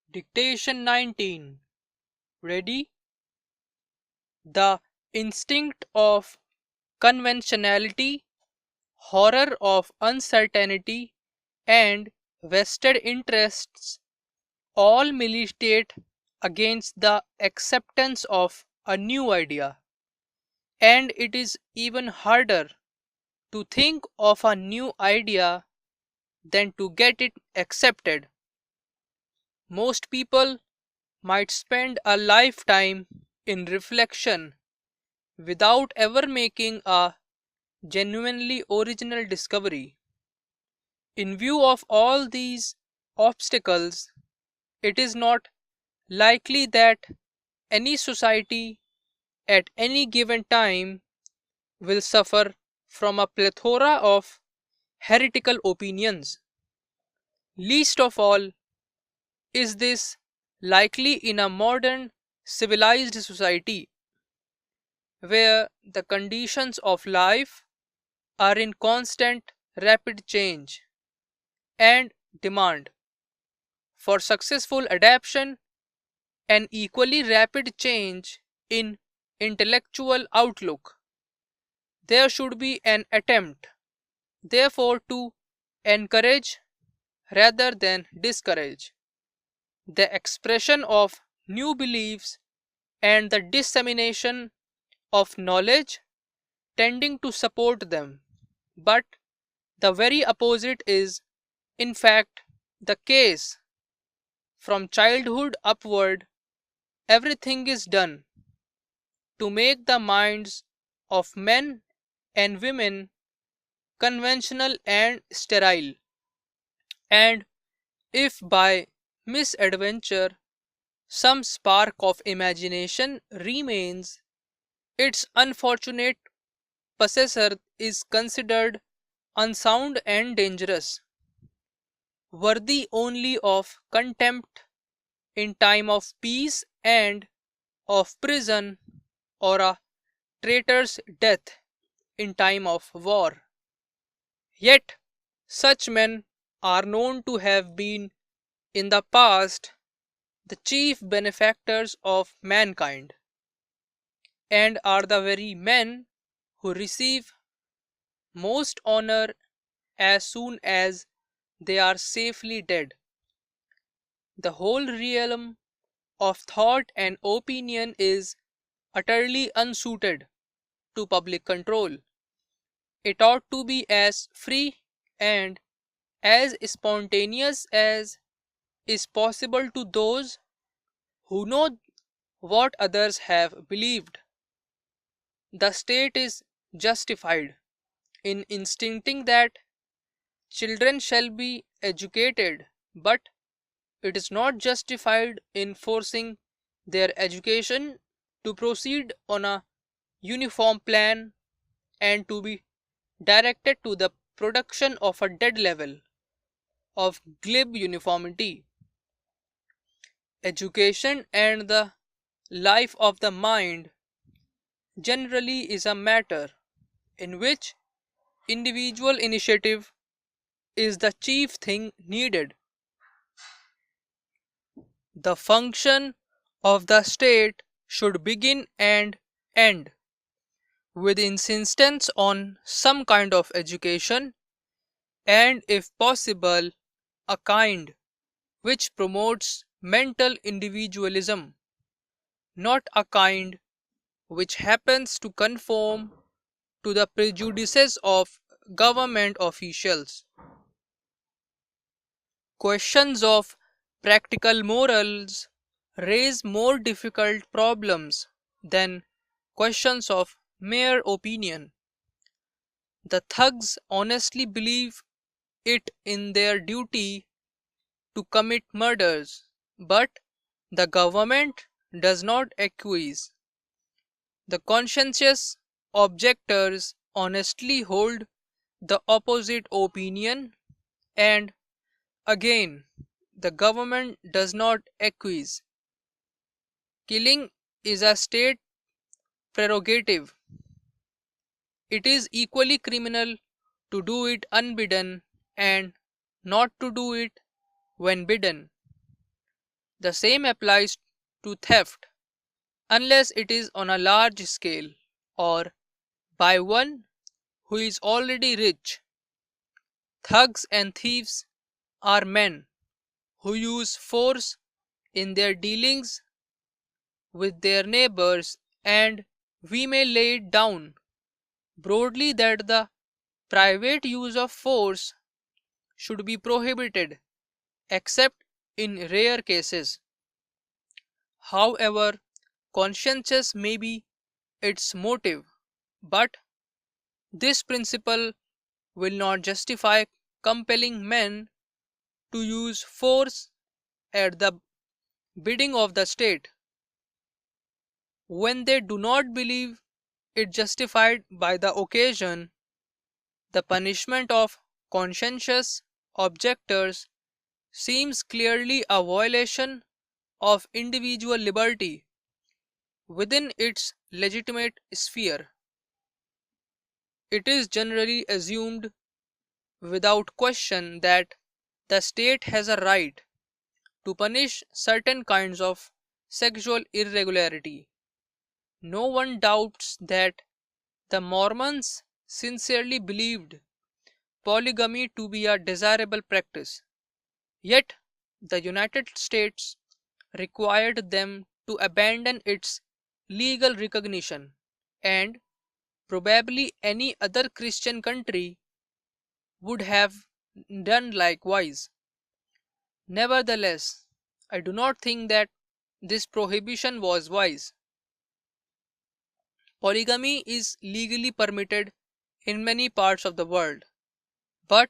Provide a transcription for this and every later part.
Dictation 19. Ready? The instinct of conventionality, horror of uncertainty, and vested interests all militate against the acceptance of a new idea. And it is even harder to think of a new idea than to get it accepted. Most people might spend a lifetime in reflection without ever making a genuinely original discovery. In view of all these obstacles, it is not likely that any society at any given time will suffer from a plethora of heretical opinions. Least of all is this likely in a modern civilized society where the conditions of life are in constant rapid change and demand for successful adaptation and equally rapid change in intellectual outlook. There should be an attempt, therefore, to encourage rather than discourage the expression of new beliefs and the dissemination of knowledge tending to support them. But the very opposite is, in fact, the case. From childhood upward, everything is done to make the minds of men and women conventional and sterile. And if by misadventure some spark of imagination remains, its unfortunate possessor is considered unsound and dangerous, worthy only of contempt in time of peace and of prison, or a traitor's death in time of war. Yet such men are known to have been in the past the chief benefactors of mankind, and are the very men who receive most honor as soon as they are safely dead. The whole realm of thought and opinion is utterly unsuited to public control. It ought to be as free and as spontaneous as is possible to those who know what others have believed. The state is justified in instincting that children shall be educated, but it is not justified in forcing their education to proceed on a uniform plan and to be directed to the production of a dead level of glib uniformity. Education and the life of the mind generally is a matter in which individual initiative is the chief thing needed. The function of the state should begin and end with insistence on some kind of education, and if possible a kind which promotes mental individualism, not a kind which happens to conform to the prejudices of government officials. Questions of practical morals raise more difficult problems than questions of mere opinion. The thugs honestly believe it in their duty to commit murders, but the government does not acquiesce. The conscientious objectors honestly hold the opposite opinion, and again the government does not acquiesce. Killing is a state prerogative. It is equally criminal to do it unbidden and not to do it when bidden. The same applies to theft, unless it is on a large scale or by one who is already rich. Thugs and thieves are men who use force in their dealings with their neighbors, and we may lay it down broadly that the private use of force should be prohibited except in rare cases. However conscientious may be its motive, but this principle will not justify compelling men to use force at the bidding of the state when they do not believe it justified by the occasion. The punishment of conscientious objectors seems clearly a violation of individual liberty within its legitimate sphere. It is generally assumed without question that the state has a right to punish certain kinds of sexual irregularity. No one doubts that the Mormons sincerely believed polygamy to be a desirable practice, yet the United States required them to abandon its legal recognition, and probably any other Christian country would have done likewise. Nevertheless, I do not think that this prohibition was wise. Polygamy is legally permitted in many parts of the world, but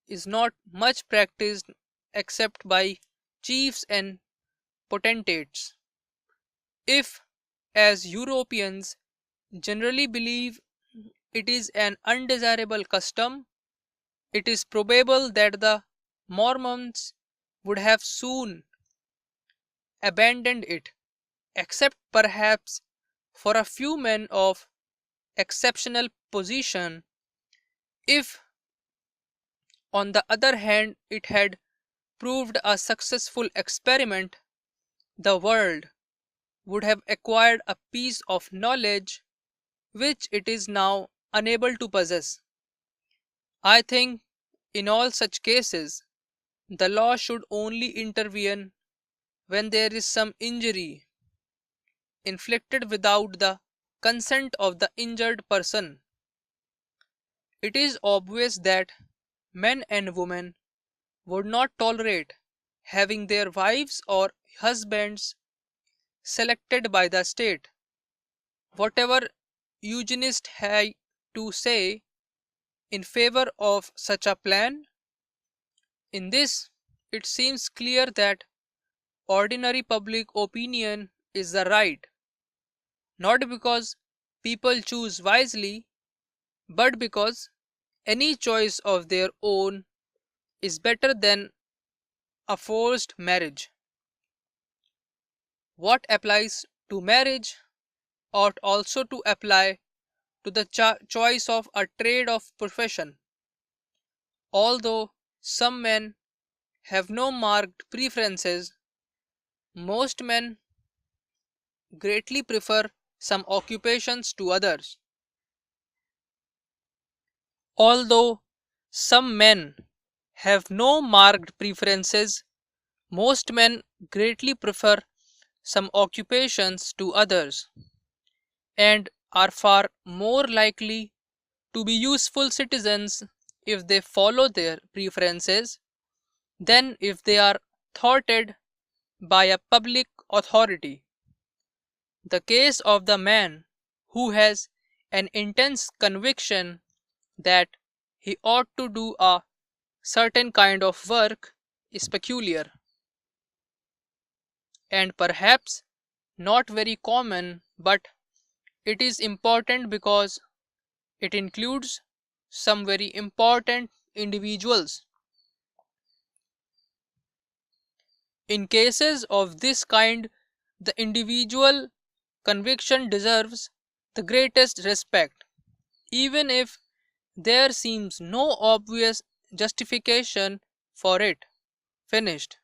is not much practiced except by chiefs and potentates. If, as Europeans generally believe, it is an undesirable custom, it is probable that the Mormons would have soon abandoned it, except perhaps for a few men of exceptional position. If, on the other hand, it had proved a successful experiment, the world would have acquired a piece of knowledge which it is now unable to possess. I think in all such cases, the law should only intervene when there is some injury inflicted without the consent of the injured person. It is obvious that men and women would not tolerate having their wives or husbands selected by the state. Whatever eugenists have to say in favor of such a plan, in this it seems clear that ordinary public opinion is the right, not because people choose wisely, but because any choice of their own is better than a forced marriage. What applies to marriage ought also to apply to the choice of a trade of profession. Although some men have no marked preferences, most men greatly prefer some occupations to others. Although some men have no marked preferences, most men greatly prefer some occupations to others, and are far more likely to be useful citizens if they follow their preferences than if they are thwarted by a public authority. The case of the man who has an intense conviction that he ought to do a certain kind of work is peculiar, and perhaps not very common, but it is important because it includes some very important individuals. In cases of this kind, the individual conviction deserves the greatest respect, even if there seems no obvious justification for it. Finished.